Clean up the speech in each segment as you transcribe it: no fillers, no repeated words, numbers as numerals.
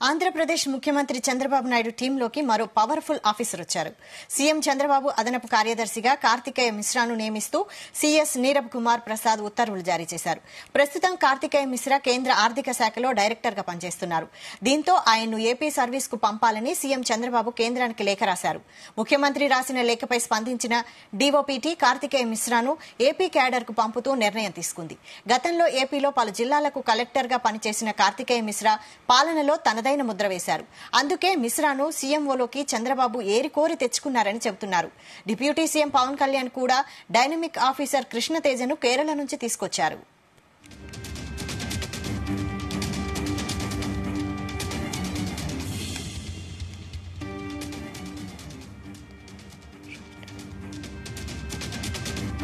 ఆంధ్రప్రదేశ్ ముఖ్యమంత్రి చంద్రబాబు నాయుడు టీంలోకి మరో powerful officer వచ్చారు. సీఎం చంద్రబాబు అదనపు కార్యదర్శిగా కార్తికేయ మిశ్రాను నియమిస్తూ సీఎస్ నీరబ్ కుమార్ ప్రసాద్ ఉత్తర్వులు జారీ చేశారు. ప్రస్తుతం కార్తికేయ మిశ్రా కేంద్ర ఆర్థిక శాఖలో డైరెక్టర్ గా పనిచేస్తున్నారు. దీంతో ఆయన్ను ఏపీ సర్వీస్ కు పంపాలని సీఎం చంద్రబాబు కేంద్రానికి లేఖ రాశారు. ముఖ్యమంత్రి రాసిన లేఖపై స్పందించిన డీఓపీటీ కార్తికేయ మిశ్రాను ఏపీ క్యాడర్ కు పంపుతూ నిర్ణయం తీసుకుంది. గతంలో ఏపీలో పలు జిల్లాలకు కలెక్టర్ గా పనిచేసిన కార్తికేయ మిశ్రా పాలనలో తనదైన ముద్ర వేశారు. అందుకే మిశ్రాను సీఎంఓలోకి చంద్రబాబు ఏరికోరి తెచ్చుకున్నారని చెబుతున్నారు. డిప్యూటీ సీఎం పవన్ కళ్యాణ్ కూడా డైనమిక్ ఆఫీసర్ కృష్ణతేజను కేరళ నుంచి తీసుకొచ్చారు.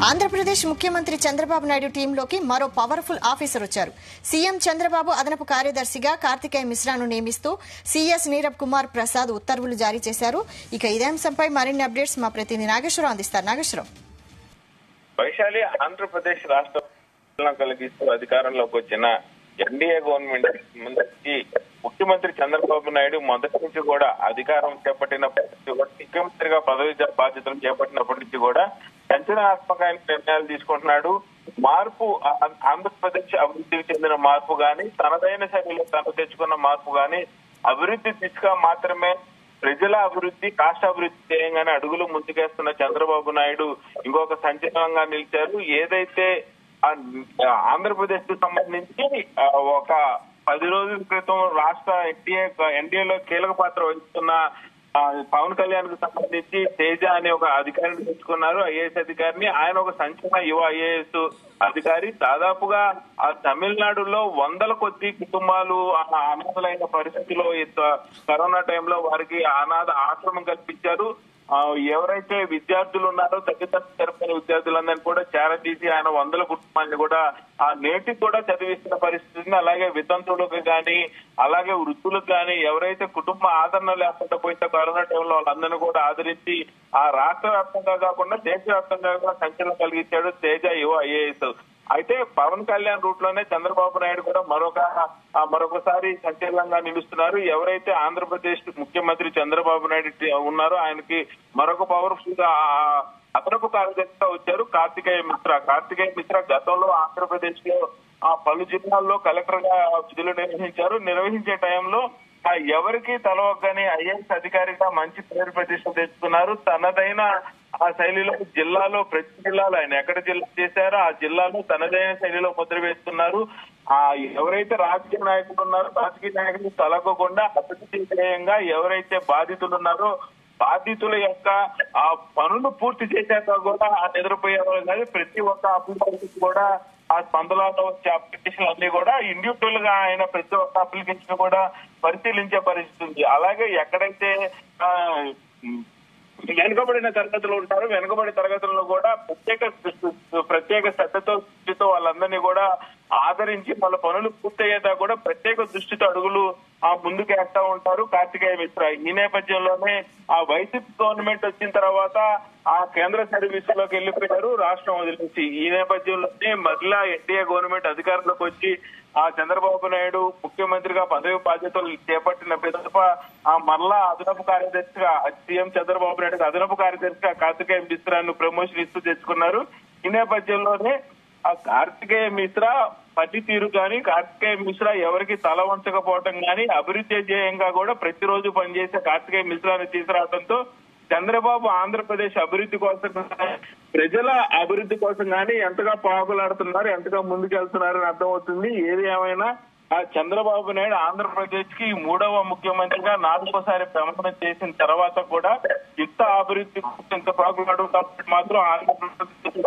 ఆంధ్రప్రదేశ్ ముఖ్యమంత్రి చంద్రబాబు నాయుడు టీంలోకి మరో పవర్ఫుల్ ఆఫీసర్ వచ్చారు. సీఎం చంద్రబాబు అదనపు కార్యదర్శిగా కార్తికేయ మిశ్రాను నియమిస్తూ సీఎస్ నీరబ్ కుమార్ ప్రసాద్ ఉత్తర్వులు జారీ చేశారు. ఇక ఇదే అంశంపై మరిన్ని అప్డేట్స్ మా ప్రతినిధి నాగేశ్వరరావు అందిస్తారు. నాగేశ్వరరావు. వైశాలి, ఆంధ్రప్రదేశ్ రాష్ట్రం కలిగిస్తూ అధికారంలోకి వచ్చిన ఎన్డీఏ గవర్నమెంట్ ముందుకి ముఖ్యమంత్రి చంద్రబాబు నాయుడు మొదటి నుంచి కూడా అధికారం చేపట్టినప్పటి నుంచి కూడా ముఖ్యమంత్రిగా పదవి బాధ్యతలు చేపట్టినప్పటి నుంచి కూడా సంచలనాత్మకమైన నిర్ణయాలు తీసుకుంటున్నాడు. మార్పు ఆంధ్రప్రదేశ్ అభివృద్ధికి చెందిన మార్పు గాని, తనదైన శైలిలో తను తెచ్చుకున్న మార్పు గాని, అభివృద్ధి దిశగా మాత్రమే ప్రజల అభివృద్ధి, రాష్ట్ర అభివృద్ధి ధ్యేయంగానే అడుగులు ముందుకేస్తున్న చంద్రబాబు నాయుడు ఇంకొక సంచలనంగా నిలిచారు. ఏదైతే ఆంధ్రప్రదేశ్ కు సంబంధించి ఒక 10 రోజుల క్రితం రాష్ట్ర ఎన్డీఏలో కీలక పాత్ర వహిస్తున్న పవన్ కళ్యాణ్ కు సంబంధించి తేజ అనే ఒక అధికారిని తెచ్చుకున్నారు, ఐఏఎస్ అధికారిని. ఆయన ఒక సంచలన యువ ఐఏఎస్ అధికారి. దాదాపుగా తమిళనాడులో 100 కొద్ది కుటుంబాలు అనాథలైన పరిస్థితిలో కరోనా టైంలో వారికి అనాథ ఆశ్రమం కల్పించారు. ఎవరైతే విద్యార్థులు ఉన్నారో తల్లిదండ్రులు తరపున విద్యార్థులందరినీ కూడా చేరదీసి ఆయన 100 కుటుంబాన్ని కూడా నేటికి కూడా చదివిస్తున్న పరిస్థితిని, అలాగే వితంతువులకు గాని, అలాగే వృద్ధులకు గాని, ఎవరైతే కుటుంబ ఆదరణ లేకుండా పోయితే కరోనా టైంలో వాళ్ళందరినీ కూడా ఆదరించి ఆ రాష్ట్ర వ్యాప్తంగా కాకుండా దేశవ్యాప్తంగా కూడా సంచలనం కలిగించాడు తేజ యువ ఐఏఎస్. అయితే పవన్ కళ్యాణ్ రూట్ లోనే చంద్రబాబు నాయుడు కూడా మరొకసారి సంచలనంగా నిలుస్తున్నారు. ఎవరైతే ఆంధ్రప్రదేశ్ ముఖ్యమంత్రి చంద్రబాబు నాయుడు ఉన్నారో ఆయనకి మరొక పవర్ఫుల్ గా అదనపు కార్యదర్శిగా వచ్చారు కార్తికేయ మిశ్రా. కార్తికేయ మిశ్రా గతంలో ఆంధ్రప్రదేశ్ లో పలు జిల్లాల్లో కలెక్టర్ గా విధులు నిర్వహించే టైంలో ఎవరికి తలవగ్గని ఐఏఎస్ అధికారిగా మంచి పేరు ప్రతిష్టలు తెచ్చుకున్నారు. తనదైన ఆ శైలిలో జిల్లాలో ప్రతి జిల్లాలో ఆయన ఎక్కడ జిల్లా చేశారో ఆ జిల్లాలో తనదైన శైలిలో ముద్ర వేస్తున్నారు. ఎవరైతే రాజకీయ నాయకులు ఉన్నారో రాజకీయ నాయకులు తలగకుండా అభివృద్ధి ధ్యేయంగా ఎవరైతే బాధితులు ఉన్నారో బాధితుల యొక్క ఆ పనులు పూర్తి చేశాక కూడా నిద్రపోయేవాళ్ళు కాదు. ప్రతి ఒక్క అప్లికేషన్ కూడా ఆ స్పందనలో వచ్చే అప్లికేషన్ అన్ని కూడా ఇండివిజువల్ గా ఆయన ప్రతి ఒక్క అప్లికేషన్ కూడా పరిశీలించే పరిస్థితి ఉంది. అలాగే ఎక్కడైతే వెనుకబడిన తరగతులు ఉంటారో వెనుకబడి తరగతుల్లో కూడా ప్రత్యేక శ్రద్ధతో వాళ్ళందరినీ కూడా ఆదరించి వాళ్ళ పనులు పూర్తయ్యేదా కూడా ప్రత్యేక దృష్టితో అడుగులు ముందుకేస్తా ఉంటారు కార్తికేయ మిశ్రా. ఈ నేపథ్యంలోనే ఆ వైసీపీ గవర్నమెంట్ వచ్చిన తర్వాత ఆ కేంద్ర సర్వీసులోకి వెళ్లిపోయారు రాష్ట్రం వదిలించి. ఈ నేపథ్యంలోనే మరలా ఎన్డీఏ గవర్నమెంట్ అధికారంలోకి వచ్చి ఆ చంద్రబాబు నాయుడు ముఖ్యమంత్రిగా పదవి బాధ్యతలు చేపట్టిన పిదప మరలా అదనపు కార్యదర్శిగా సీఎం చంద్రబాబు నాయుడు అదనపు కార్యదర్శిగా కార్తికేయ మిశ్రాను ప్రమోషన్ ఇస్తూ తెచ్చుకున్నారు. ఈ నేపథ్యంలోనే ఆ కార్తికేయ మిశ్రా పనితీరు గాని, కార్తికేయ మిశ్రా ఎవరికి తల వంచకపోవటం గాని, అభివృద్ధి ధ్యేయంగా కూడా ప్రతిరోజు పనిచేసే కార్తికేయ మిశ్రాను తీసుకురావడంతో చంద్రబాబు ఆంధ్రప్రదేశ్ అభివృద్ధి కోసం, ప్రజల అభివృద్ధి కోసం గాని ఎంతగా పాకులాడుతున్నారు, ఎంతగా ముందుకెళ్తున్నారని అర్థమవుతుంది. ఏది ఏమైనా ఆ చంద్రబాబు నాయుడు ఆంధ్రప్రదేశ్ కి 3వ ముఖ్యమంత్రిగా 4వసారి ప్రమాణం చేసిన తర్వాత కూడా ఇంత అభివృద్ధి ఇంత పాకులాడు మాత్రం ఆంధ్రప్రదేశ్